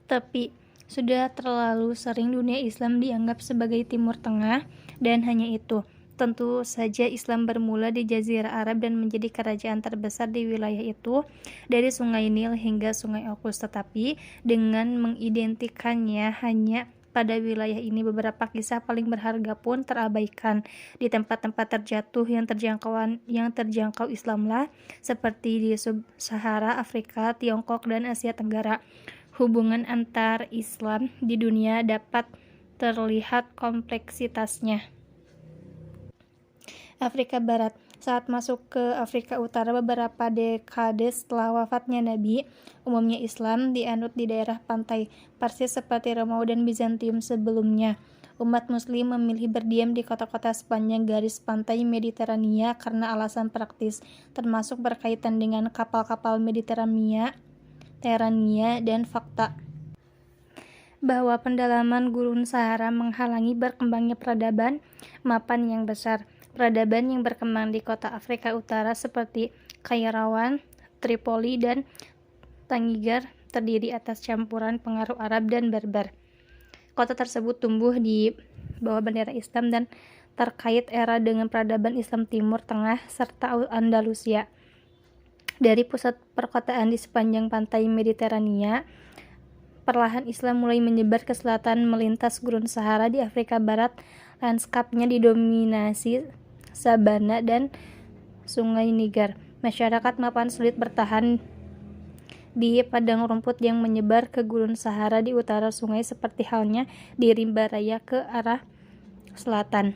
Tapi sudah terlalu sering dunia Islam dianggap sebagai Timur Tengah, dan hanya itu. Tentu saja Islam bermula di Jazirah Arab dan menjadi kerajaan terbesar di wilayah itu dari Sungai Nil hingga Sungai Oxus, tetapi dengan mengidentikannya hanya pada wilayah ini, beberapa kisah paling berharga pun terabaikan. Di tempat-tempat terjatuh yang terjangkau Islamlah, seperti di Sub-Sahara Afrika, Tiongkok, dan Asia Tenggara, hubungan antar Islam di dunia dapat terlihat kompleksitasnya. Afrika Barat. Saat masuk ke Afrika Utara beberapa dekade setelah wafatnya Nabi, umumnya Islam dianut di daerah pantai Parsis seperti Romawi dan Bizantium sebelumnya. Umat Muslim memilih berdiam di kota-kota sepanjang garis pantai Mediterania karena alasan praktis, termasuk berkaitan dengan kapal-kapal Mediterania dan fakta bahwa pendalaman Gurun Sahara menghalangi berkembangnya peradaban mapan yang besar. Peradaban yang berkembang di kota Afrika Utara seperti Kairawan, Tripoli, dan Tangier terdiri atas campuran pengaruh Arab dan Berber. Kota tersebut tumbuh di bawah bendera Islam dan terkait era dengan peradaban Islam Timur Tengah serta Andalusia. Dari pusat perkotaan di sepanjang pantai Mediterania, perlahan Islam mulai menyebar ke selatan melintas Gurun Sahara. Di Afrika Barat, lanskapnya didominasi sabana dan sungai Niger. Masyarakat mapan sulit bertahan di padang rumput yang menyebar ke Gurun Sahara di utara sungai, seperti halnya di rimba raya ke arah selatan.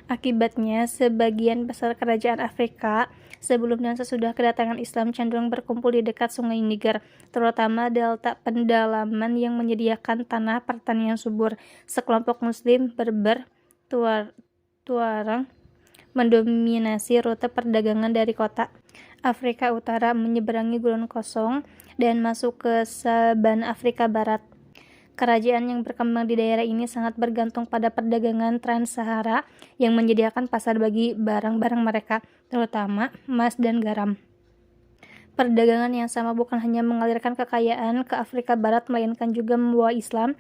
Akibatnya, sebagian besar kerajaan Afrika sebelum dan sesudah kedatangan Islam cenderung berkumpul di dekat sungai Niger, terutama delta pendalaman yang menyediakan tanah pertanian subur. Sekelompok Muslim Berber Tuareg mendominasi rute perdagangan dari kota Afrika Utara menyeberangi Gurun Kosong dan masuk ke sabana Afrika Barat. Kerajaan yang berkembang di daerah ini sangat bergantung pada perdagangan Trans-Sahara yang menyediakan pasar bagi barang-barang mereka, terutama emas dan garam. Perdagangan yang sama bukan hanya mengalirkan kekayaan ke Afrika Barat, melainkan juga membawa Islam.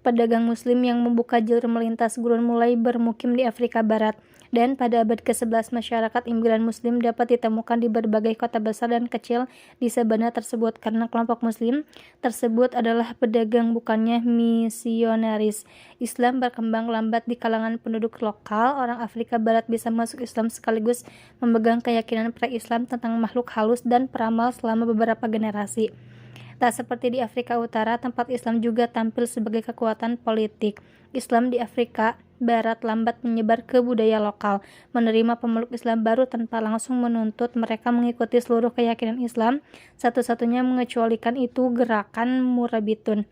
Pedagang Muslim yang membuka jalur melintas gurun mulai bermukim di Afrika Barat, dan pada abad ke-11 masyarakat imigran Muslim dapat ditemukan di berbagai kota besar dan kecil di sabana tersebut. Karena kelompok Muslim tersebut adalah pedagang bukannya misionaris, Islam berkembang lambat di kalangan penduduk lokal. Orang Afrika Barat bisa masuk Islam sekaligus memegang keyakinan pra-Islam tentang makhluk halus dan peramal selama beberapa generasi. Tak seperti di Afrika Utara, tempat Islam juga tampil sebagai kekuatan politik. Islam di Afrika Barat lambat menyebar ke budaya lokal, menerima pemeluk Islam baru tanpa langsung menuntut mereka mengikuti seluruh keyakinan Islam. Satu-satunya mengecualikan itu gerakan Murabitun,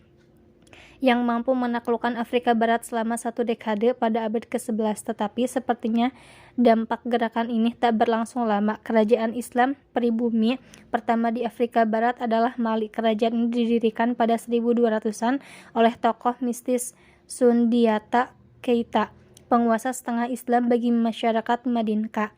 yang mampu menaklukkan Afrika Barat selama 1 dekade pada abad ke-11. Tetapi sepertinya dampak gerakan ini tak berlangsung lama. Kerajaan Islam pribumi pertama di Afrika Barat adalah Mali. Kerajaan ini didirikan pada 1200-an oleh tokoh mistis Sundiata Keita, penguasa setengah Islam bagi masyarakat Madinka.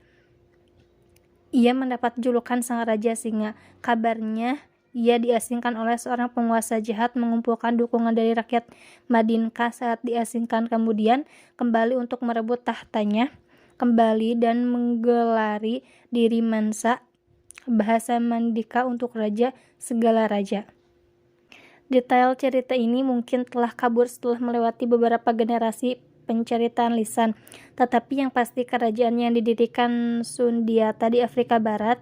Ia mendapat julukan Sang Raja Singa. Kabarnya ia diasingkan oleh seorang penguasa jahat mengumpulkan dukungan dari rakyat Madinka. Saat diasingkan, kemudian kembali untuk merebut tahtanya kembali dan menggelari diri Mansa, bahasa Mandika untuk raja segala raja. Detail cerita ini mungkin telah kabur setelah melewati beberapa generasi penceritaan lisan, tetapi yang pasti kerajaan yang didirikan Sundiata di Afrika Barat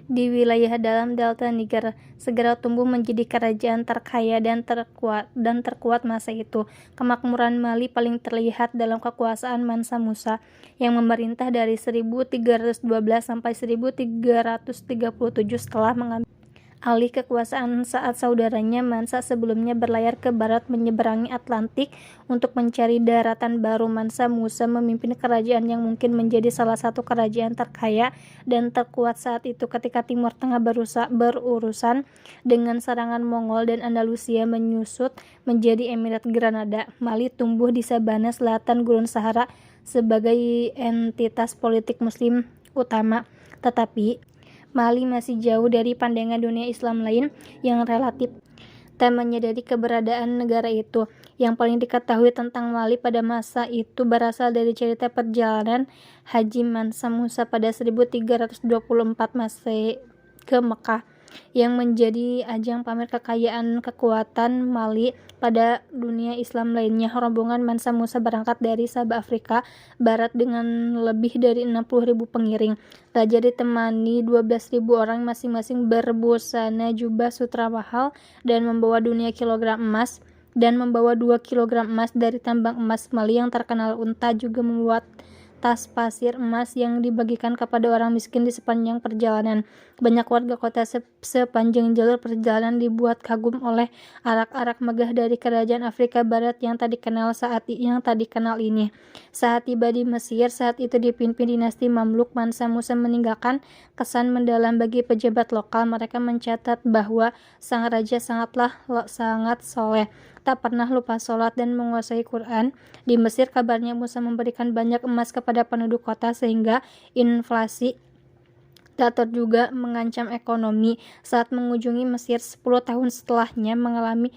di wilayah dalam delta Niger segera tumbuh menjadi kerajaan terkaya dan terkuat masa itu. Kemakmuran Mali paling terlihat dalam kekuasaan Mansa Musa yang memerintah dari 1312 sampai 1337 setelah mengambil alih kekuasaan saat saudaranya Mansa sebelumnya berlayar ke barat menyeberangi Atlantik untuk mencari daratan baru. Mansa Musa memimpin kerajaan yang mungkin menjadi salah satu kerajaan terkaya dan terkuat saat itu. Ketika Timur Tengah berurusan dengan serangan Mongol dan Andalusia menyusut menjadi Emirat Granada, Mali tumbuh di sabana selatan Gurun Sahara sebagai entitas politik Muslim utama. Tetapi Mali masih jauh dari pandangan dunia Islam lain yang relatif tak menyadari keberadaan negara itu. Yang paling diketahui tentang Mali pada masa itu berasal dari cerita perjalanan Haji Mansa Musa pada 1324 Masehi ke Mekah, yang menjadi ajang pamer kekayaan kekuatan Mali pada dunia Islam lainnya. Rombongan Mansa Musa berangkat dari Sabah, Afrika Barat dengan lebih dari 60.000 pengiring. Raja ditemani 12.000 orang, masing-masing berbusana jubah sutra mahal dan membawa 2 kilogram emas dari tambang emas Mali yang terkenal. Unta juga membuat tas pasir emas yang dibagikan kepada orang miskin di sepanjang perjalanan. Banyak warga kota sepanjang jalur perjalanan dibuat kagum oleh arak-arak megah dari kerajaan Afrika Barat yang tak dikenal ini. Saat tiba di Mesir, saat itu dipimpin dinasti Mamluk, Mansa Musa meninggalkan kesan mendalam bagi pejabat lokal. Mereka mencatat bahwa sang raja sangat soleh, tak pernah lupa sholat dan menguasai Quran. Di Mesir, kabarnya Musa memberikan banyak emas kepada penduduk kota sehingga inflasi tak terduga mengancam ekonomi. Saat mengunjungi Mesir 10 tahun setelahnya, mengalami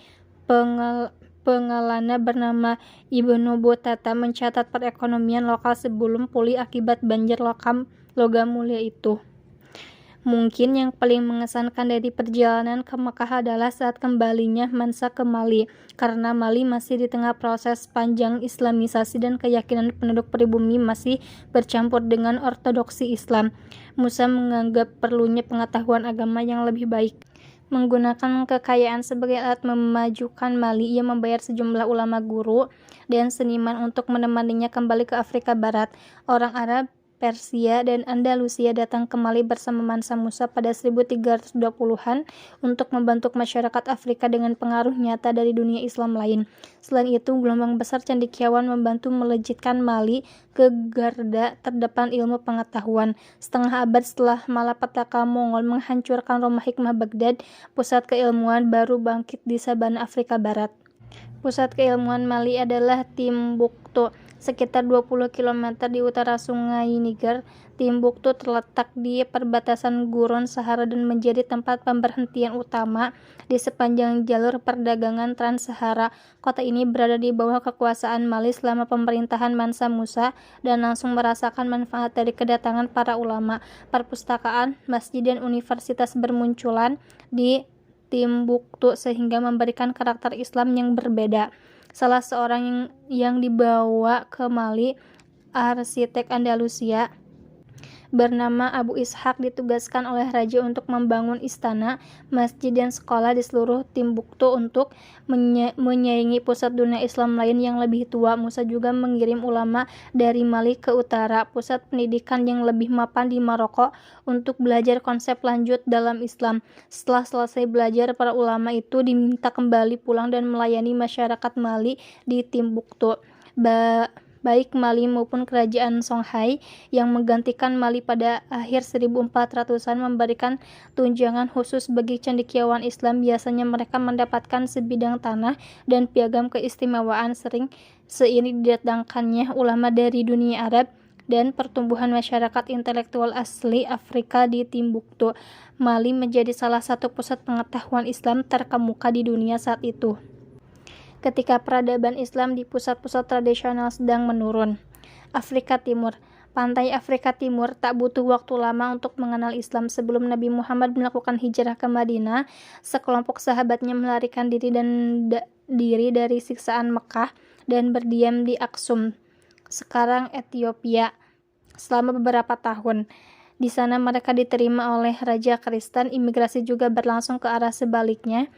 pengelana bernama Ibnu Battuta mencatat perekonomian lokal sebelum pulih akibat banjir logam mulia itu. Mungkin yang paling mengesankan dari perjalanan ke Mekah adalah saat kembalinya Mansa ke Mali, karena Mali masih di tengah proses panjang islamisasi dan keyakinan penduduk pribumi masih bercampur dengan ortodoksi Islam. Musa menganggap perlunya pengetahuan agama yang lebih baik. Menggunakan kekayaan sebagai alat memajukan Mali, ia membayar sejumlah ulama, guru, dan seniman untuk menemaninya kembali ke Afrika Barat. Orang Arab, Persia, dan Andalusia datang ke Mali bersama Mansa Musa pada 1320-an untuk membantu masyarakat Afrika dengan pengaruh nyata dari dunia Islam lain. Selain itu, gelombang besar cendekiawan membantu melejitkan Mali ke garda terdepan ilmu pengetahuan. Setengah abad setelah malapetaka Mongol menghancurkan rumah hikmah Baghdad, pusat keilmuan baru bangkit di sabana Afrika Barat. Pusat keilmuan Mali adalah Timbuktu, sekitar 20 km di utara Sungai Niger. Timbuktu terletak di perbatasan Gurun Sahara dan menjadi tempat pemberhentian utama di sepanjang jalur perdagangan Trans-Sahara. Kota ini berada di bawah kekuasaan Mali selama pemerintahan Mansa Musa dan langsung merasakan manfaat dari kedatangan para ulama. Perpustakaan, masjid, dan universitas bermunculan di Timbuktu sehingga memberikan karakter Islam yang berbeda. Salah seorang yang dibawa ke Mali, arsitek Andalusia bernama Abu Ishaq, ditugaskan oleh raja untuk membangun istana, masjid, dan sekolah di seluruh Timbuktu untuk menyaingi pusat dunia Islam lain yang lebih tua. Musa juga mengirim ulama dari Mali ke utara, pusat pendidikan yang lebih mapan di Maroko, untuk belajar konsep lanjut dalam Islam. Setelah selesai belajar, para ulama itu diminta kembali pulang dan melayani masyarakat Mali di Timbuktu. Baik Mali maupun kerajaan Songhai yang menggantikan Mali pada akhir 1400-an memberikan tunjangan khusus bagi cendekiawan Islam. Biasanya mereka mendapatkan sebidang tanah dan piagam keistimewaan. Seiring didatangkannya ulama dari dunia Arab dan pertumbuhan masyarakat intelektual asli Afrika di Timbuktu, Mali menjadi salah satu pusat pengetahuan Islam terkemuka di dunia saat itu. Ketika peradaban Islam di pusat-pusat tradisional sedang menurun. Afrika Timur. Pantai Afrika Timur tak butuh waktu lama untuk mengenal Islam. Sebelum Nabi Muhammad melakukan hijrah ke Madinah, sekelompok sahabatnya melarikan diri dari siksaan Mekah dan berdiam di Aksum, sekarang Ethiopia, selama beberapa tahun. Di sana mereka diterima oleh Raja Kristen. Imigrasi juga berlangsung ke arah sebaliknya.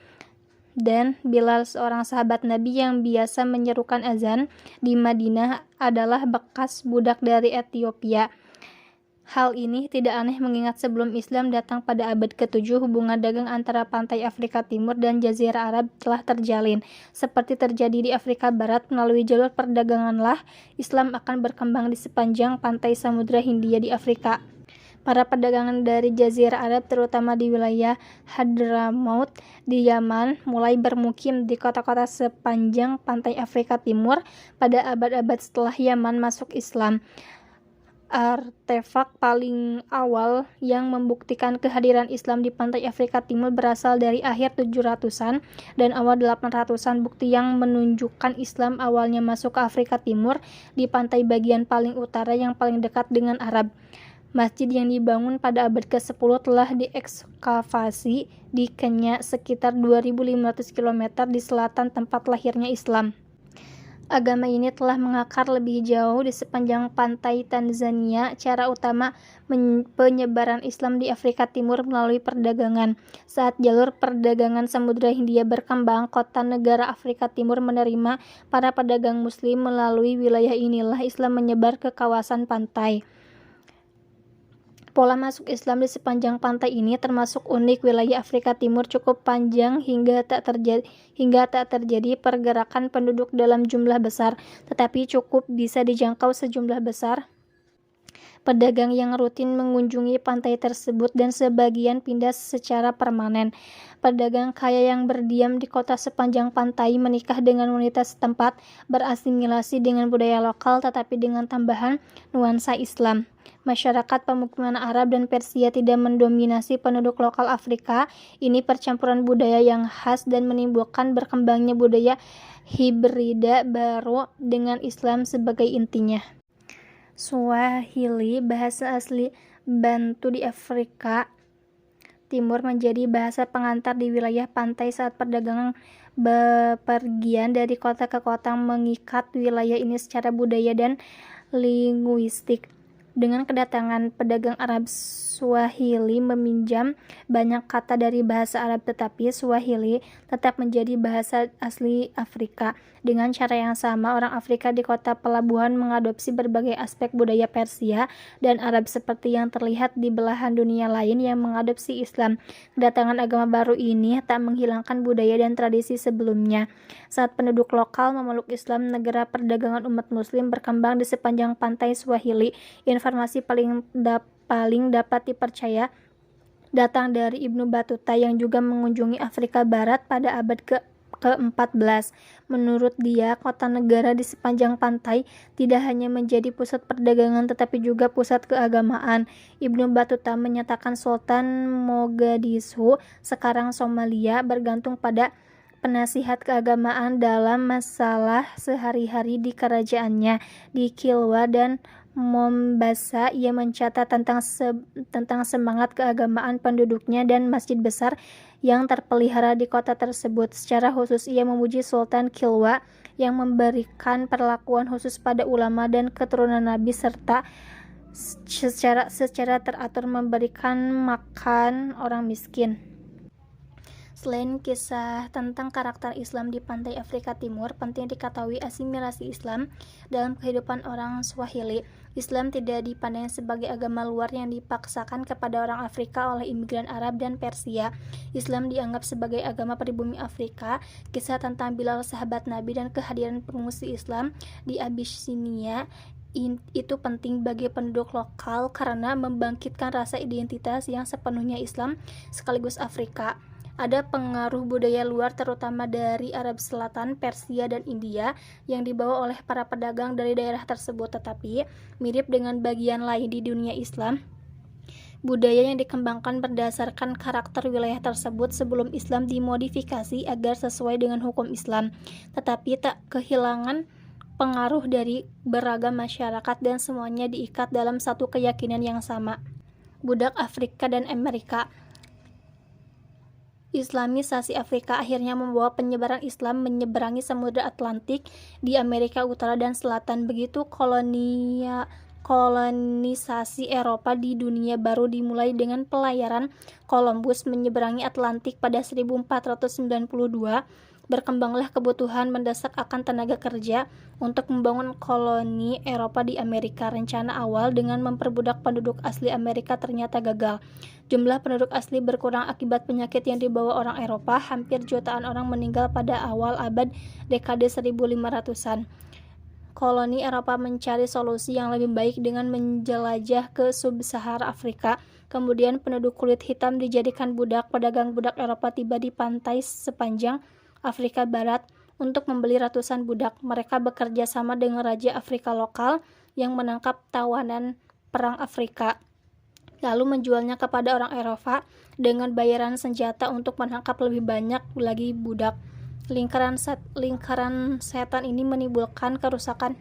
Dan Bilal, seorang sahabat Nabi yang biasa menyerukan azan di Madinah, adalah bekas budak dari Ethiopia. Hal ini tidak aneh mengingat sebelum Islam datang pada abad ke-7, hubungan dagang antara pantai Afrika Timur dan Jazirah Arab telah terjalin. Seperti terjadi di Afrika Barat, melalui jalur perdaganganlah Islam akan berkembang di sepanjang pantai Samudra Hindia di Afrika. Para pedagang dari Jazirah Arab, terutama di wilayah Hadramaut di Yaman, mulai bermukim di kota-kota sepanjang pantai Afrika Timur pada abad-abad setelah Yaman masuk Islam. Artefak paling awal yang membuktikan kehadiran Islam di pantai Afrika Timur berasal dari akhir 700-an dan awal 800-an. Bukti yang menunjukkan Islam awalnya masuk ke Afrika Timur di pantai bagian paling utara yang paling dekat dengan Arab. Masjid yang dibangun pada abad ke-10 telah diekskavasi di Kenya sekitar 2.500 km di selatan tempat lahirnya Islam. Agama ini telah mengakar lebih jauh di sepanjang pantai Tanzania. Cara utama penyebaran Islam di Afrika Timur melalui perdagangan. Saat jalur perdagangan Samudra Hindia berkembang, kota negara Afrika Timur menerima para pedagang Muslim. Melalui wilayah inilah Islam menyebar ke kawasan pantai. Pola masuk Islam di sepanjang pantai ini termasuk unik. Wilayah Afrika Timur cukup panjang hingga tak terjadi pergerakan penduduk dalam jumlah besar, tetapi cukup bisa dijangkau sejumlah besar pedagang yang rutin mengunjungi pantai tersebut dan sebagian pindah secara permanen. Pedagang kaya yang berdiam di kota sepanjang pantai menikah dengan wanita setempat, berasimilasi dengan budaya lokal tetapi dengan tambahan nuansa Islam. Masyarakat pemukiman Arab dan Persia tidak mendominasi penduduk lokal Afrika. Ini percampuran budaya yang khas dan menimbulkan berkembangnya budaya hibrida baru dengan Islam sebagai intinya. Swahili, bahasa asli Bantu di Afrika Timur, menjadi bahasa pengantar di wilayah pantai saat perdagangan bepergian dari kota ke kota mengikat wilayah ini secara budaya dan linguistik. Dengan kedatangan pedagang Arab, Swahili meminjam banyak kata dari bahasa Arab, tetapi Swahili tetap menjadi bahasa asli Afrika. Dengan cara yang sama, orang Afrika di kota pelabuhan mengadopsi berbagai aspek budaya Persia dan Arab seperti yang terlihat di belahan dunia lain yang mengadopsi Islam. Kedatangan agama baru ini tak menghilangkan budaya dan tradisi sebelumnya. Saat penduduk lokal memeluk Islam, negara perdagangan umat Muslim berkembang di sepanjang pantai Swahili. Informasi paling dapat dipercaya datang dari Ibnu Battuta yang juga mengunjungi Afrika Barat pada abad ke-14. Menurut dia, kota negara di sepanjang pantai tidak hanya menjadi pusat perdagangan tetapi juga pusat keagamaan. Ibnu Battuta menyatakan Sultan Mogadishu, sekarang Somalia, bergantung pada penasihat keagamaan dalam masalah sehari-hari di kerajaannya. Di Kilwa dan Mombasa, ia mencatat tentang semangat keagamaan penduduknya dan masjid besar yang terpelihara di kota tersebut. Secara khusus, ia memuji Sultan Kilwa yang memberikan perlakuan khusus pada ulama dan keturunan Nabi serta secara teratur memberikan makan orang miskin. Selain kisah tentang karakter Islam di pantai Afrika Timur, penting diketahui asimilasi Islam dalam kehidupan orang Swahili. Islam tidak dipandang sebagai agama luar yang dipaksakan kepada orang Afrika oleh imigran Arab dan Persia. Islam dianggap sebagai agama pribumi Afrika. Kisah tentang Bilal sahabat Nabi dan kehadiran pengungsi Islam di Abyssinia itu penting bagi penduduk lokal karena membangkitkan rasa identitas yang sepenuhnya Islam sekaligus Afrika. Ada pengaruh budaya luar terutama dari Arab Selatan, Persia, dan India yang dibawa oleh para pedagang dari daerah tersebut, tetapi mirip dengan bagian lain di dunia Islam. Budaya yang dikembangkan berdasarkan karakter wilayah tersebut sebelum Islam dimodifikasi agar sesuai dengan hukum Islam, tetapi tak kehilangan pengaruh dari beragam masyarakat dan semuanya diikat dalam satu keyakinan yang sama. Budak Afrika dan Amerika. Islamisasi Afrika akhirnya membawa penyebaran Islam menyeberangi Samudra Atlantik di Amerika Utara dan Selatan. Begitu kolonisasi Eropa di dunia baru dimulai dengan pelayaran Columbus menyeberangi Atlantik pada 1492. Berkembanglah kebutuhan mendesak akan tenaga kerja untuk membangun koloni Eropa di Amerika. Rencana awal dengan memperbudak penduduk asli Amerika ternyata gagal. Jumlah penduduk asli berkurang akibat penyakit yang dibawa orang Eropa. Hampir jutaan orang meninggal pada awal abad dekade 1500-an. Koloni Eropa mencari solusi yang lebih baik dengan menjelajah ke sub-Sahara Afrika. Kemudian penduduk kulit hitam dijadikan budak. Pedagang budak Eropa tiba di pantai sepanjang Afrika Barat untuk membeli ratusan budak. Mereka bekerja sama dengan raja Afrika lokal yang menangkap tawanan perang Afrika, lalu menjualnya kepada orang Eropa dengan bayaran senjata untuk menangkap lebih banyak lagi budak. Lingkaran setan ini menimbulkan kerusakan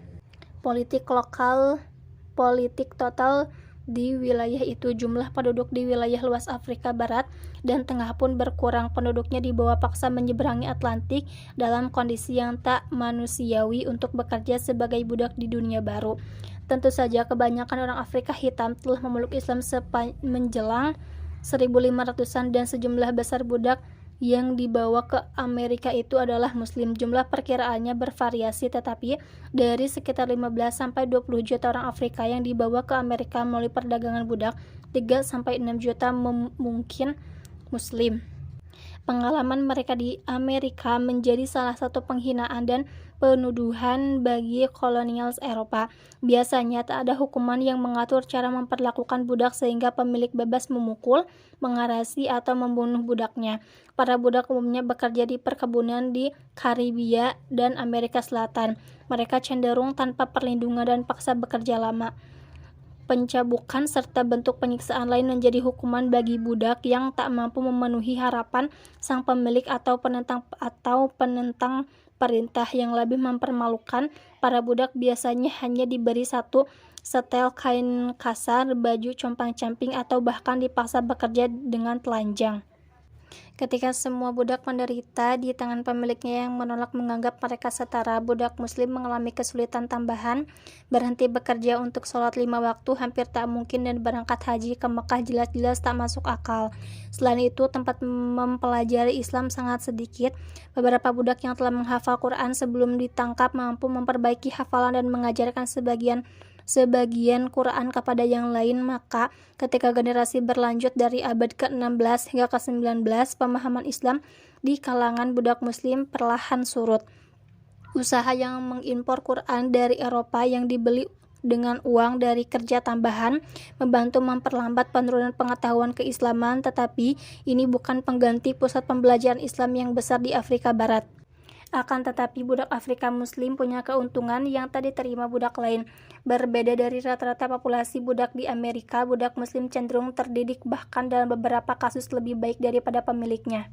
politik total di wilayah itu. Jumlah penduduk di wilayah luas Afrika Barat dan Tengah pun berkurang. Penduduknya dibawa paksa menyeberangi Atlantik dalam kondisi yang tak manusiawi untuk bekerja sebagai budak di dunia baru. Tentu saja kebanyakan orang Afrika hitam telah memeluk Islam menjelang 1500-an dan sejumlah besar budak yang dibawa ke Amerika itu adalah Muslim. Jumlah perkiraannya bervariasi, tetapi dari sekitar 15 sampai 20 juta orang Afrika yang dibawa ke Amerika melalui perdagangan budak, 3 sampai 6 juta mungkin Muslim. Pengalaman mereka di Amerika menjadi salah satu penghinaan dan penuduhan bagi kolonial Eropa. Biasanya tak ada hukuman yang mengatur cara memperlakukan budak sehingga pemilik bebas memukul, mengarasi, atau membunuh budaknya. Para budak umumnya bekerja di perkebunan di Karibia dan Amerika Selatan. Mereka cenderung tanpa perlindungan dan paksa bekerja lama. Pencabukan serta bentuk penyiksaan lain menjadi hukuman bagi budak yang tak mampu memenuhi harapan sang pemilik atau penentang perintah. Yang lebih mempermalukan, para budak biasanya hanya diberi satu setel kain kasar, baju compang-camping, atau bahkan dipaksa bekerja dengan telanjang. Ketika semua budak menderita di tangan pemiliknya yang menolak menganggap mereka setara, budak Muslim mengalami kesulitan tambahan. Berhenti bekerja untuk sholat 5 waktu hampir tak mungkin dan berangkat haji ke Mekah jelas-jelas tak masuk akal. Selain itu, tempat mempelajari Islam sangat sedikit. Beberapa budak yang telah menghafal Quran sebelum ditangkap mampu memperbaiki hafalan dan mengajarkan sebagian Quran kepada yang lain. Maka ketika generasi berlanjut dari abad ke-16 hingga ke-19, pemahaman Islam di kalangan budak Muslim perlahan surut. Usaha yang mengimpor Quran dari Eropa yang dibeli dengan uang dari kerja tambahan membantu memperlambat penurunan pengetahuan keislaman, tetapi ini bukan pengganti pusat pembelajaran Islam yang besar di Afrika Barat. Akan tetapi budak Afrika Muslim punya keuntungan yang tak diterima budak lain. Berbeda dari rata-rata populasi budak di Amerika, budak Muslim cenderung terdidik, bahkan dalam beberapa kasus lebih baik daripada pemiliknya.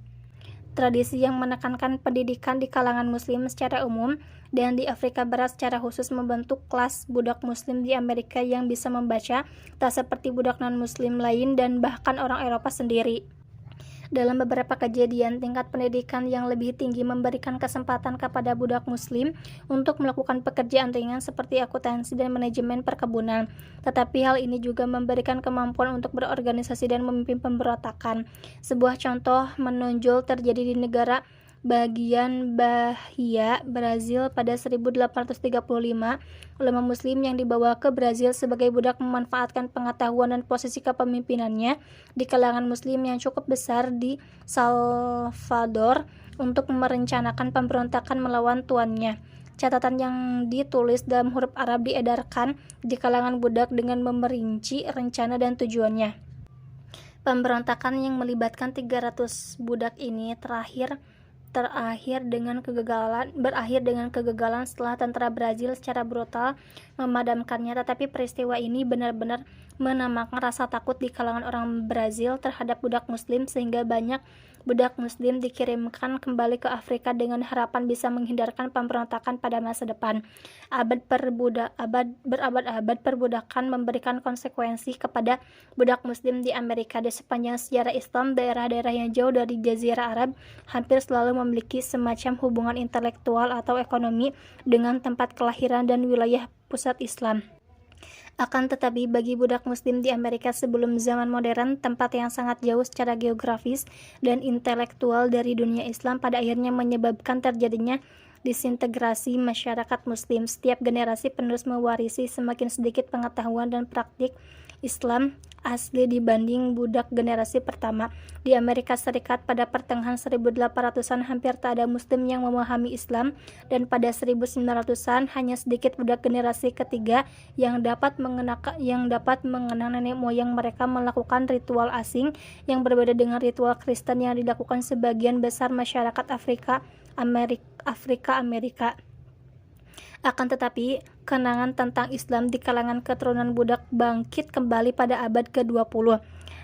Tradisi yang menekankan pendidikan di kalangan Muslim secara umum dan di Afrika Barat secara khusus membentuk kelas budak Muslim di Amerika yang bisa membaca, tak seperti budak non-Muslim lain dan bahkan orang Eropa sendiri. Dalam beberapa kejadian, tingkat pendidikan yang lebih tinggi memberikan kesempatan kepada budak Muslim untuk melakukan pekerjaan ringan seperti akuntansi dan manajemen perkebunan. Tetapi hal ini juga memberikan kemampuan untuk berorganisasi dan memimpin pemberontakan. Sebuah contoh menonjol terjadi di negara bagian Bahia, Brazil pada 1835. Ulama Muslim yang dibawa ke Brazil sebagai budak memanfaatkan pengetahuan dan posisi kepemimpinannya di kalangan Muslim yang cukup besar di Salvador untuk merencanakan pemberontakan melawan tuannya. Catatan yang ditulis dalam huruf Arab diedarkan di kalangan budak dengan memperinci rencana dan tujuannya. Pemberontakan yang melibatkan 300 budak ini berakhir dengan kegagalan setelah tentara Brazil secara brutal memadamkannya. Tetapi peristiwa ini benar-benar menambahkan rasa takut di kalangan orang Brazil terhadap budak Muslim, sehingga banyak budak Muslim dikirimkan kembali ke Afrika dengan harapan bisa menghindarkan pemberontakan pada masa depan. Berabad-abad perbudakan memberikan konsekuensi kepada budak Muslim di Amerika. Di sepanjang sejarah Islam, daerah-daerah yang jauh dari Jazirah Arab hampir selalu memiliki semacam hubungan intelektual atau ekonomi dengan tempat kelahiran dan wilayah pusat Islam. Akan tetapi bagi budak Muslim di Amerika sebelum zaman modern, tempat yang sangat jauh secara geografis dan intelektual dari dunia Islam pada akhirnya menyebabkan terjadinya disintegrasi masyarakat Muslim. Setiap generasi penerus mewarisi semakin sedikit pengetahuan dan praktik Islam asli dibanding budak generasi pertama. Di Amerika Serikat pada pertengahan 1800-an hampir tak ada Muslim yang memahami Islam, dan pada 1900-an hanya sedikit budak generasi ketiga yang dapat mengenang nenek moyang mereka melakukan ritual asing yang berbeda dengan ritual Kristen yang dilakukan sebagian besar masyarakat Afrika Amerika. Akan tetapi, kenangan tentang Islam di kalangan keturunan budak bangkit kembali pada abad ke-20.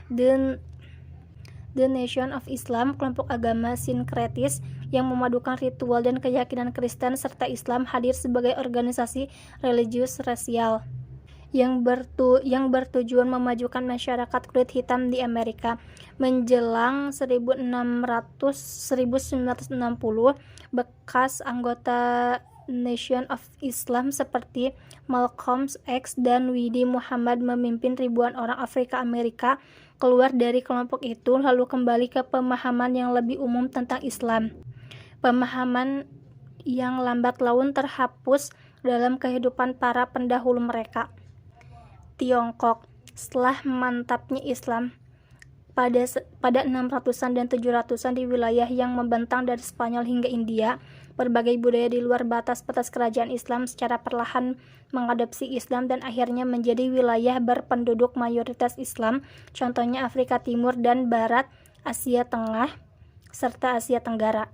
The Nation of Islam, kelompok agama sinkretis yang memadukan ritual dan keyakinan Kristen serta Islam, hadir sebagai organisasi religius rasial yang bertujuan memajukan masyarakat kulit hitam di Amerika. Menjelang 1960, bekas anggota Nation of Islam seperti Malcolm X dan Widi Muhammad memimpin ribuan orang Afrika Amerika keluar dari kelompok itu lalu kembali ke pemahaman yang lebih umum tentang Islam. Pemahaman yang lambat laun terhapus dalam kehidupan para pendahulu mereka. Tiongkok. Setelah mantapnya Islam pada 600-an dan 700-an di wilayah yang membentang dari Spanyol hingga India, berbagai budaya di luar batas-batas kerajaan Islam secara perlahan mengadopsi Islam dan akhirnya menjadi wilayah berpenduduk mayoritas Islam, contohnya Afrika Timur dan Barat, Asia Tengah, serta Asia Tenggara.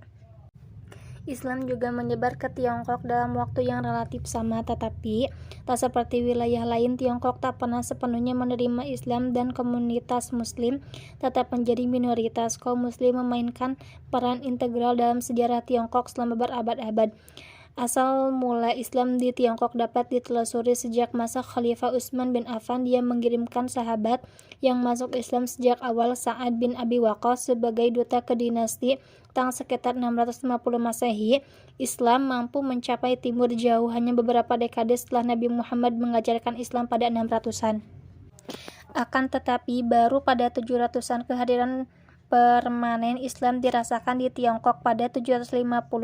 Islam juga menyebar ke Tiongkok dalam waktu yang relatif sama, tetapi tak seperti wilayah lain, Tiongkok tak pernah sepenuhnya menerima Islam dan komunitas Muslim tetap menjadi minoritas. Kaum Muslim memainkan peran integral dalam sejarah Tiongkok selama berabad-abad. Asal mula Islam di Tiongkok dapat ditelusuri sejak masa Khalifah Utsman bin Affan. Dia mengirimkan sahabat yang masuk Islam sejak awal, Sa'ad bin Abi Waqqas, sebagai duta ke dinasti Tang sekitar 650 Masehi. Islam mampu mencapai timur jauh hanya beberapa dekade setelah Nabi Muhammad mengajarkan Islam pada 600-an. Akan tetapi baru pada 700-an kehadiran permanen Islam dirasakan di Tiongkok. Pada 750,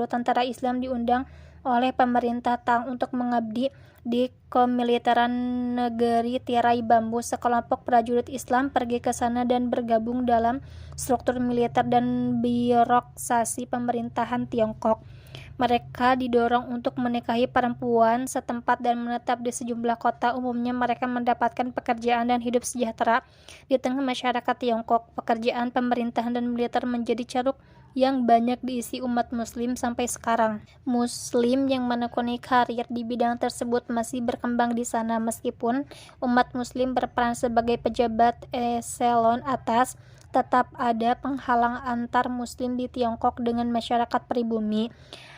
tentara Islam diundang oleh pemerintah Tang untuk mengabdi di kemiliteran negeri Tirai Bambu. Sekelompok prajurit Islam pergi ke sana dan bergabung dalam struktur militer dan birokrasi pemerintahan Tiongkok. Mereka didorong untuk menikahi perempuan setempat dan menetap di sejumlah kota. Umumnya mereka mendapatkan pekerjaan dan hidup sejahtera di tengah masyarakat Tiongkok. Pekerjaan pemerintahan dan militer menjadi ceruk yang banyak diisi umat Muslim sampai sekarang. Muslim yang menekuni karir di bidang tersebut masih berkembang di sana, meskipun umat Muslim berperan sebagai pejabat eselon atas. Tetap ada penghalang antar Muslim di Tiongkok dengan masyarakat pribumi.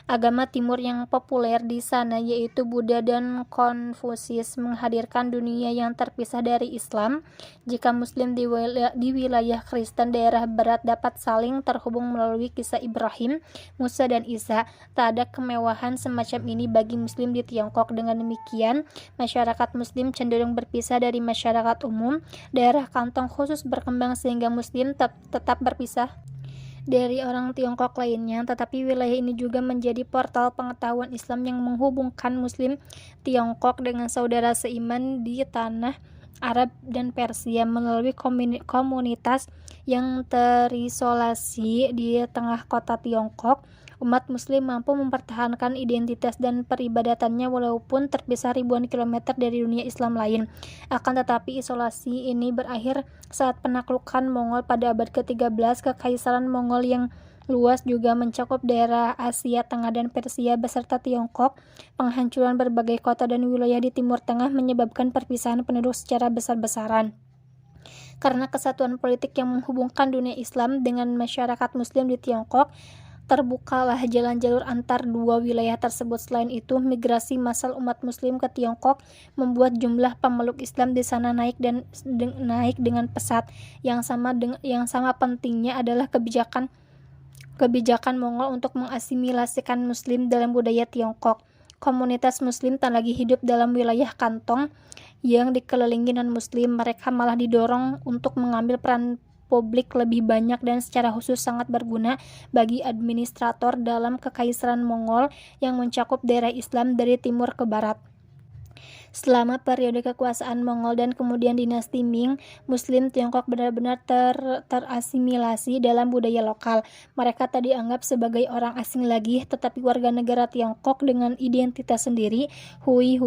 Agama Timur yang populer di sana, yaitu Buddha dan Konfusius, menghadirkan dunia yang terpisah dari Islam. Jika Muslim di wilayah Kristen daerah barat dapat saling terhubung melalui kisah Ibrahim, Musa, dan Isa, tak ada kemewahan semacam ini bagi Muslim di Tiongkok. Dengan demikian, masyarakat Muslim cenderung berpisah dari masyarakat umum. Daerah kantong khusus berkembang sehingga Muslim tetap berpisah dari orang Tiongkok lainnya, tetapi wilayah ini juga menjadi portal pengetahuan Islam yang menghubungkan Muslim Tiongkok dengan saudara seiman di tanah Arab dan Persia. Melalui komunitas yang terisolasi di tengah kota Tiongkok, umat Muslim mampu mempertahankan identitas dan peribadatannya walaupun terpisah ribuan kilometer dari dunia Islam lain. Akan tetapi isolasi ini berakhir saat penaklukan Mongol pada abad ke-13. Kekaisaran Mongol yang luas juga mencakup daerah Asia Tengah dan Persia beserta Tiongkok. Penghancuran berbagai kota dan wilayah di Timur Tengah menyebabkan perpisahan penduduk secara besar-besaran. Karena kesatuan politik yang menghubungkan dunia Islam dengan masyarakat Muslim di Tiongkok, terbukalah jalan jalur antar dua wilayah tersebut. Selain itu, migrasi massal umat Muslim ke Tiongkok membuat jumlah pemeluk Islam di sana naik dengan pesat. Yang sama pentingnya adalah kebijakan Mongol untuk mengasimilasikan Muslim dalam budaya Tiongkok. Komunitas Muslim tak lagi hidup dalam wilayah kantong yang dikelilingi non-Muslim. Mereka malah didorong untuk mengambil peran publik lebih banyak dan secara khusus sangat berguna bagi administrator dalam Kekaisaran Mongol yang mencakup daerah Islam dari timur ke barat. Selama periode kekuasaan Mongol dan kemudian dinasti Ming, Muslim Tiongkok benar-benar terasimilasi dalam budaya lokal. Mereka tak dianggap sebagai orang asing lagi, tetapi warga negara Tiongkok dengan identitas sendiri. Hui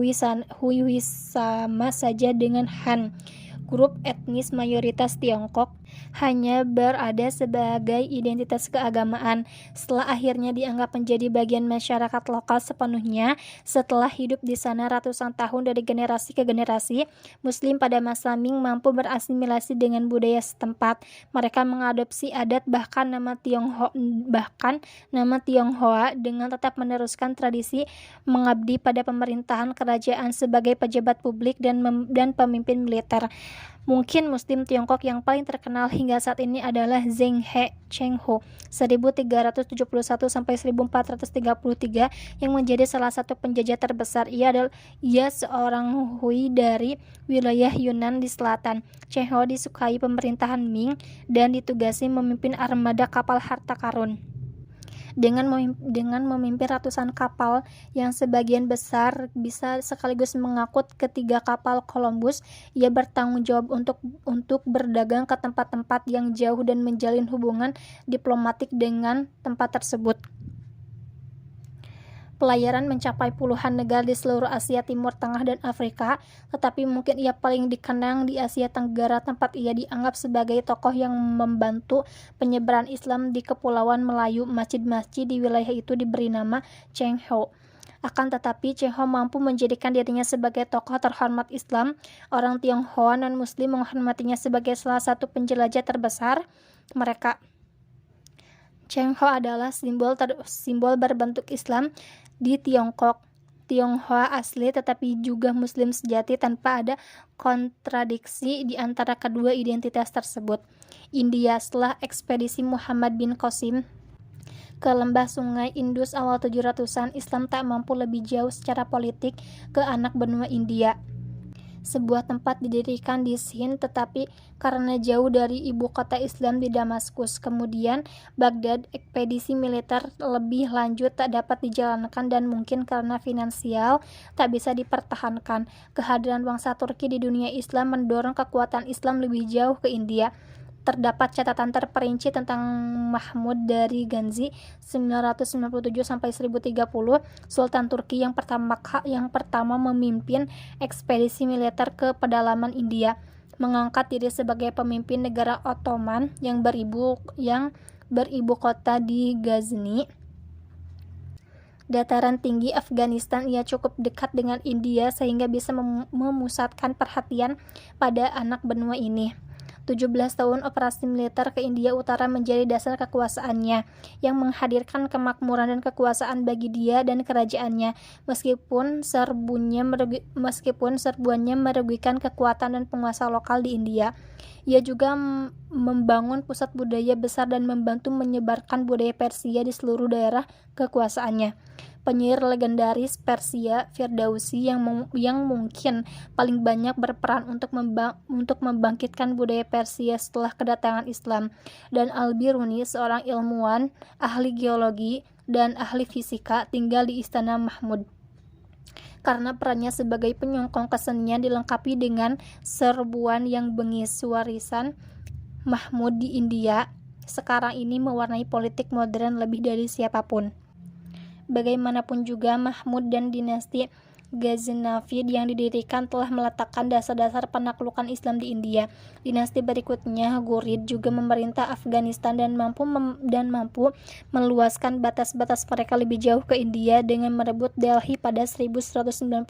sama saja dengan Han, grup etnis mayoritas Tiongkok hanya berada sebagai identitas keagamaan. Setelah akhirnya dianggap menjadi bagian masyarakat lokal sepenuhnya, setelah hidup di sana ratusan tahun dari generasi ke generasi, Muslim pada masa Ming mampu berasimilasi dengan budaya setempat. Mereka mengadopsi adat bahkan nama Tionghoa dengan tetap meneruskan tradisi mengabdi pada pemerintahan kerajaan sebagai pejabat publik dan pemimpin militer. Mungkin Muslim Tiongkok yang paling terkenal hingga saat ini adalah Zheng He Cheng-ho 1371-1433 yang menjadi salah satu penjajah terbesar. Ia seorang Hui dari wilayah Yunnan di selatan. Cheng-ho disukai pemerintahan Ming dan ditugasi memimpin armada kapal harta karun. Dengan memimpin ratusan kapal yang sebagian besar bisa sekaligus mengangkut ketiga kapal Columbus, ia bertanggung jawab untuk berdagang ke tempat-tempat yang jauh dan menjalin hubungan diplomatik dengan tempat tersebut. Pelayaran mencapai puluhan negara di seluruh Asia Timur Tengah dan Afrika, tetapi mungkin ia paling dikenang di Asia Tenggara, tempat ia dianggap sebagai tokoh yang membantu penyebaran Islam di Kepulauan Melayu. Masjid-masjid di wilayah itu diberi nama Cheng Ho. Akan tetapi, Cheng Ho mampu menjadikan dirinya sebagai tokoh terhormat Islam. Orang Tionghoa non-Muslim menghormatinya sebagai salah satu penjelajah terbesar mereka. Cheng Ho adalah simbol berbentuk Islam di Tiongkok. Tionghoa asli tetapi juga Muslim sejati tanpa ada kontradiksi di antara kedua identitas tersebut. India. Setelah ekspedisi Muhammad bin Qasim ke lembah Sungai Indus awal 700-an, Islam tak mampu lebih jauh secara politik ke anak benua India. Sebuah tempat didirikan di Sind, tetapi karena jauh dari ibu kota Islam di Damaskus. Kemudian Baghdad, ekspedisi militer lebih lanjut tak dapat dijalankan dan mungkin karena finansial tak bisa dipertahankan. Kehadiran bangsa Turki di dunia Islam mendorong kekuatan Islam lebih jauh ke India. Terdapat catatan terperinci tentang Mahmud dari Ghazni 997-1030, Sultan Turki yang pertama memimpin ekspedisi militer ke pedalaman India, mengangkat diri sebagai pemimpin negara Ottoman yang beribu kota di Ghazni. Dataran tinggi Afghanistan, ia cukup dekat dengan India sehingga bisa memusatkan perhatian pada anak benua ini. 17 tahun operasi militer ke India Utara menjadi dasar kekuasaannya, yang menghadirkan kemakmuran dan kekuasaan bagi dia dan kerajaannya, meskipun serbuannya merugikan kekuatan dan penguasa lokal di India. Ia juga membangun pusat budaya besar dan membantu menyebarkan budaya Persia di seluruh daerah kekuasaannya. Penyair legendaris Persia, Firdausi, yang mungkin paling banyak berperan untuk membangkitkan budaya Persia setelah kedatangan Islam, dan Al-Biruni, seorang ilmuwan, ahli geologi, dan ahli fisika, tinggal di Istana Mahmud. Karena perannya sebagai penyongkong kesenian dilengkapi dengan serbuan yang bengis, warisan Mahmud di India sekarang ini mewarnai politik modern lebih dari siapapun. Bagaimanapun juga, Mahmud dan dinasti Ghaznavid yang didirikan telah meletakkan dasar-dasar penaklukan Islam di India. Dinasti berikutnya, Ghurid, juga memerintah Afghanistan dan mampu meluaskan batas-batas mereka lebih jauh ke India dengan merebut Delhi pada 1192.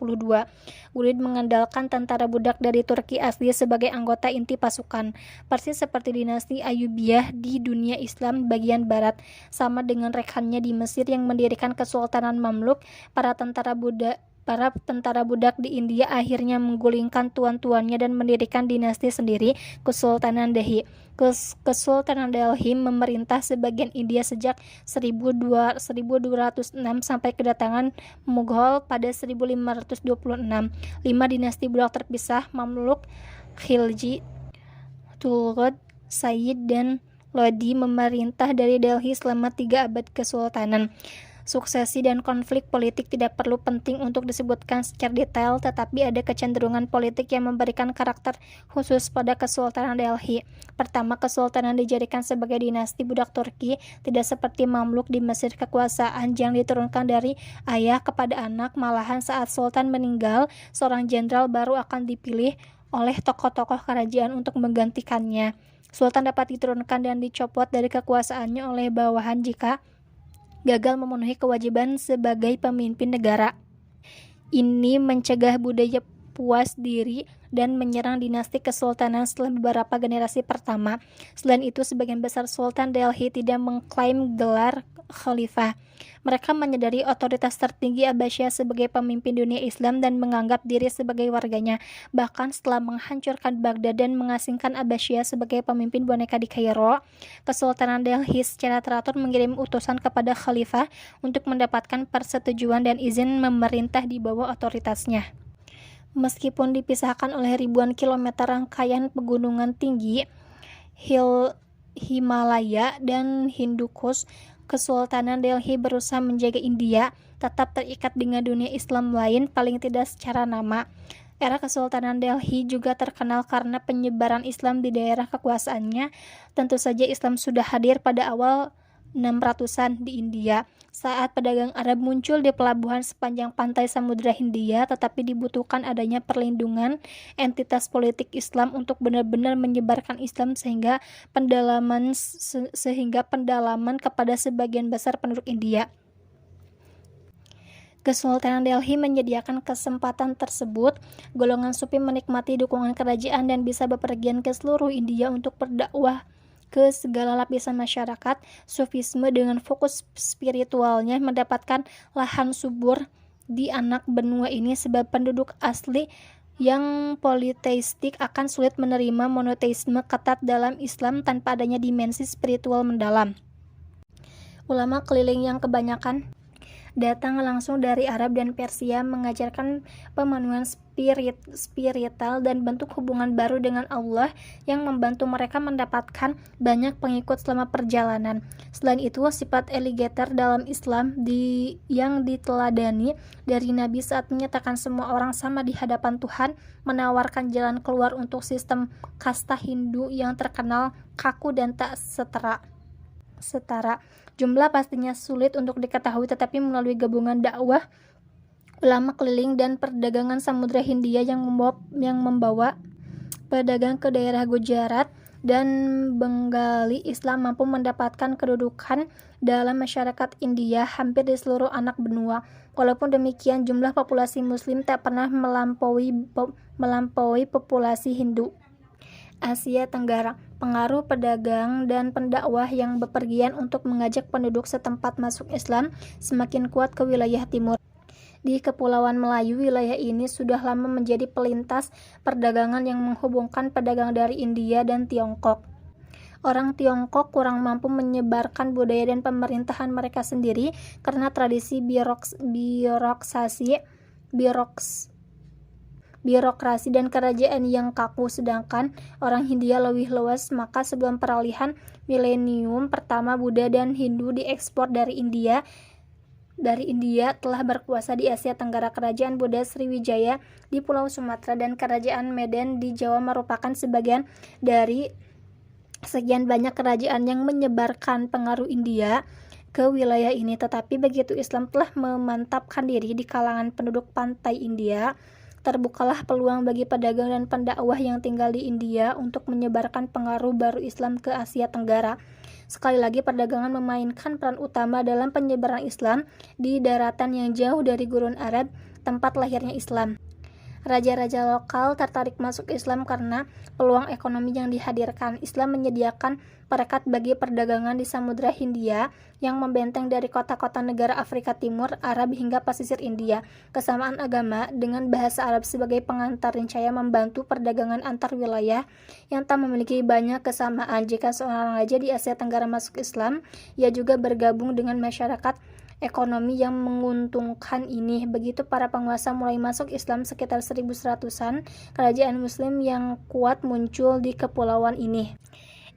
Ghurid mengandalkan tentara budak dari Turki asli sebagai anggota inti pasukan, persis seperti dinasti Ayyubiyah di dunia Islam bagian barat. Sama dengan rekannya di Mesir yang mendirikan Kesultanan Mamluk, para tentara budak di India akhirnya menggulingkan tuan-tuannya dan mendirikan dinasti sendiri, Kesultanan Delhi. Kesultanan Delhi memerintah sebagian India sejak 1206 sampai kedatangan Mughal pada 1526. 5 dinasti budak terpisah, Mamluk, Khilji, Tughut, Sayyid, dan Lodi, memerintah dari Delhi selama 3 abad kesultanan. Suksesi dan konflik politik tidak perlu penting untuk disebutkan secara detail, tetapi ada kecenderungan politik yang memberikan karakter khusus pada Kesultanan Delhi. Pertama, Kesultanan dijadikan sebagai dinasti budak Turki, tidak seperti Mamluk di Mesir, kekuasaan yang diturunkan dari ayah kepada anak. Malahan saat Sultan meninggal, seorang jenderal baru akan dipilih oleh tokoh-tokoh kerajaan untuk menggantikannya. Sultan dapat diturunkan dan dicopot dari kekuasaannya oleh bawahan jika gagal memenuhi kewajiban sebagai pemimpin negara. Ini mencegah budaya puas diri dan menyerang dinasti kesultanan setelah beberapa generasi pertama. Selain itu, sebagian besar Sultan Delhi tidak mengklaim gelar khalifah. Mereka menyadari otoritas tertinggi Abbasiyah sebagai pemimpin dunia Islam dan menganggap diri sebagai warganya. Bahkan setelah menghancurkan Baghdad dan mengasingkan Abbasiyah sebagai pemimpin boneka di Kairo, Kesultanan Delhi secara teratur mengirim utusan kepada khalifah untuk mendapatkan persetujuan dan izin memerintah di bawah otoritasnya. Meskipun dipisahkan oleh ribuan kilometer rangkaian pegunungan tinggi, Himalaya dan Hindu Kush, Kesultanan Delhi berusaha menjaga India tetap terikat dengan dunia Islam lain, paling tidak secara nama. Era Kesultanan Delhi juga terkenal karena penyebaran Islam di daerah kekuasaannya. Tentu saja Islam sudah hadir pada awal 600-an di India, saat pedagang Arab muncul di pelabuhan sepanjang pantai Samudra Hindia, tetapi dibutuhkan adanya perlindungan entitas politik Islam untuk benar-benar menyebarkan Islam sehingga pendalaman kepada sebagian besar penduduk India. Kesultanan Delhi menyediakan kesempatan tersebut. Golongan Sufi menikmati dukungan kerajaan dan bisa bepergian ke seluruh India untuk berdakwah ke segala lapisan masyarakat. Sufisme dengan fokus spiritualnya mendapatkan lahan subur di anak benua ini sebab penduduk asli yang politeistik akan sulit menerima monoteisme ketat dalam Islam tanpa adanya dimensi spiritual mendalam. Ulama keliling yang kebanyakan datang langsung dari Arab dan Persia mengajarkan pemenuhan spiritual dan bentuk hubungan baru dengan Allah yang membantu mereka mendapatkan banyak pengikut selama perjalanan. Selain itu, sifat elegator dalam Islam yang diteladani dari Nabi saat menyatakan semua orang sama di hadapan Tuhan, menawarkan jalan keluar untuk sistem kasta Hindu yang terkenal kaku dan tak setara. Jumlah pastinya sulit untuk diketahui, tetapi melalui gabungan dakwah, ulama keliling, dan perdagangan Samudra Hindia yang membawa pedagang ke daerah Gujarat dan Bengali, Islam mampu mendapatkan kedudukan dalam masyarakat India hampir di seluruh anak benua. Walaupun demikian, jumlah populasi Muslim tak pernah melampaui populasi Hindu. Asia Tenggara, pengaruh pedagang dan pendakwah yang bepergian untuk mengajak penduduk setempat masuk Islam semakin kuat ke wilayah timur. Di Kepulauan Melayu, wilayah ini sudah lama menjadi pelintas perdagangan yang menghubungkan pedagang dari India dan Tiongkok. Orang Tiongkok kurang mampu menyebarkan budaya dan pemerintahan mereka sendiri karena tradisi birokrasi dan kerajaan yang kaku, sedangkan orang Hindia lebih luas. Maka sebelum peralihan milenium pertama, Buddha dan Hindu diekspor dari India telah berkuasa di Asia Tenggara. Kerajaan Buddha Sriwijaya di Pulau Sumatera dan Kerajaan Medan di Jawa merupakan sebagian dari sekian banyak kerajaan yang menyebarkan pengaruh India ke wilayah ini. Tetapi begitu Islam telah memantapkan diri di kalangan penduduk pantai India, terbukalah peluang bagi pedagang dan pendakwah yang tinggal di India untuk menyebarkan pengaruh baru Islam ke Asia Tenggara. Sekali lagi, perdagangan memainkan peran utama dalam penyebaran Islam di daratan yang jauh dari gurun Arab, tempat lahirnya Islam. Raja-raja lokal tertarik masuk Islam karena peluang ekonomi yang dihadirkan. Islam menyediakan perekat bagi perdagangan di Samudra Hindia yang membentang dari kota-kota negara Afrika Timur, Arab hingga pesisir India. Kesamaan agama dengan bahasa Arab sebagai pengantar niscaya membantu perdagangan antar wilayah yang tak memiliki banyak kesamaan. Jika seorang raja di Asia Tenggara masuk Islam, ia juga bergabung dengan masyarakat ekonomi yang menguntungkan ini. Begitu para penguasa mulai masuk Islam sekitar 1100-an, kerajaan Muslim yang kuat muncul di kepulauan ini.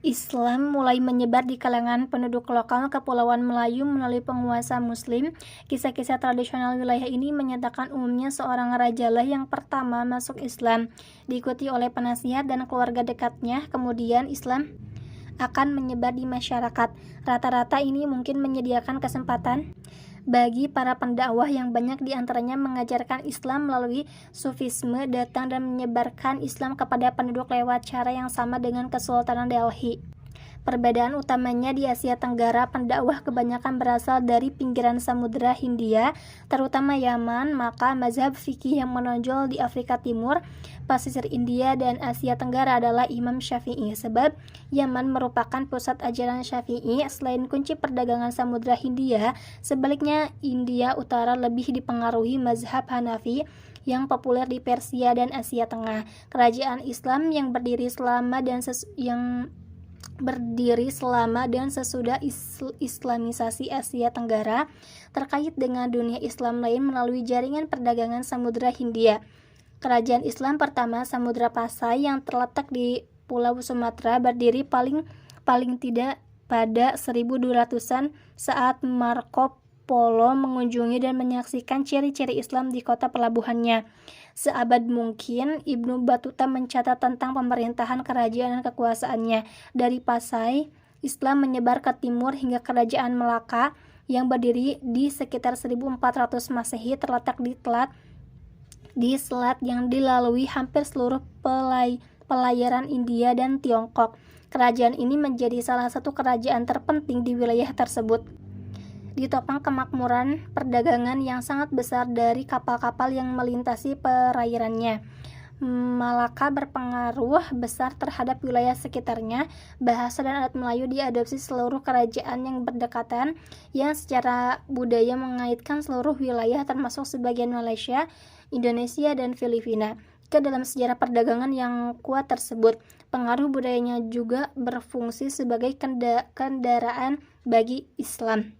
Islam mulai menyebar di kalangan penduduk lokal Kepulauan Melayu melalui penguasa Muslim. Kisah-kisah tradisional wilayah ini menyatakan umumnya seorang rajalah yang pertama masuk Islam, diikuti oleh penasihat dan keluarga dekatnya. Kemudian Islam akan menyebar di masyarakat. Rata-rata ini mungkin menyediakan kesempatan bagi para pendakwah yang banyak diantaranya mengajarkan Islam melalui Sufisme, datang dan menyebarkan Islam kepada penduduk lewat cara yang sama dengan Kesultanan Delhi. Perbedaan utamanya di Asia Tenggara, pendakwah kebanyakan berasal dari pinggiran Samudra Hindia, terutama Yaman, maka mazhab fikih yang menonjol di Afrika Timur, pesisir India, dan Asia Tenggara adalah Imam Syafi'i, sebab Yaman merupakan pusat ajaran Syafi'i. Selain kunci perdagangan Samudra Hindia, sebaliknya India Utara lebih dipengaruhi mazhab Hanafi yang populer di Persia dan Asia Tengah. Kerajaan Islam yang berdiri selama dan sesudah Islamisasi Asia Tenggara terkait dengan dunia Islam lain melalui jaringan perdagangan Samudra Hindia. Kerajaan Islam pertama, Samudra Pasai, yang terletak di Pulau Sumatera, berdiri paling tidak pada 1200-an saat Marco Polo mengunjungi dan menyaksikan ciri-ciri Islam di kota pelabuhannya. Seabad mungkin, Ibnu Battuta mencatat tentang pemerintahan kerajaan dan kekuasaannya. Dari Pasai, Islam menyebar ke timur hingga kerajaan Melaka yang berdiri di sekitar 1400 Masehi, terletak di selat yang dilalui hampir seluruh pelayaran India dan Tiongkok. Kerajaan ini menjadi salah satu kerajaan terpenting di wilayah tersebut. Ditopang kemakmuran perdagangan yang sangat besar dari kapal-kapal yang melintasi perairannya. Malaka berpengaruh besar terhadap wilayah sekitarnya. Bahasa dan adat Melayu diadopsi seluruh kerajaan yang berdekatan, yang secara budaya mengaitkan seluruh wilayah termasuk sebagian Malaysia, Indonesia, dan Filipina ke dalam sejarah perdagangan yang kuat tersebut. Pengaruh budayanya juga berfungsi sebagai kendaraan bagi Islam.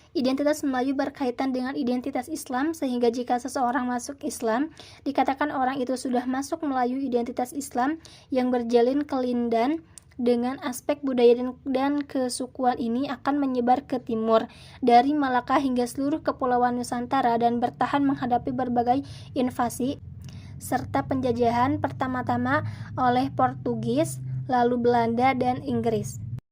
Identitas Melayu berkaitan dengan identitas Islam, sehingga jika seseorang masuk Islam, dikatakan orang itu sudah masuk Melayu. Identitas Islam yang berjalin kelindan dengan aspek budaya dan kesukuan ini akan menyebar ke timur, dari Malaka hingga seluruh kepulauan Nusantara, dan bertahan menghadapi berbagai invasi serta penjajahan, pertama-tama oleh Portugis, lalu Belanda dan Inggris.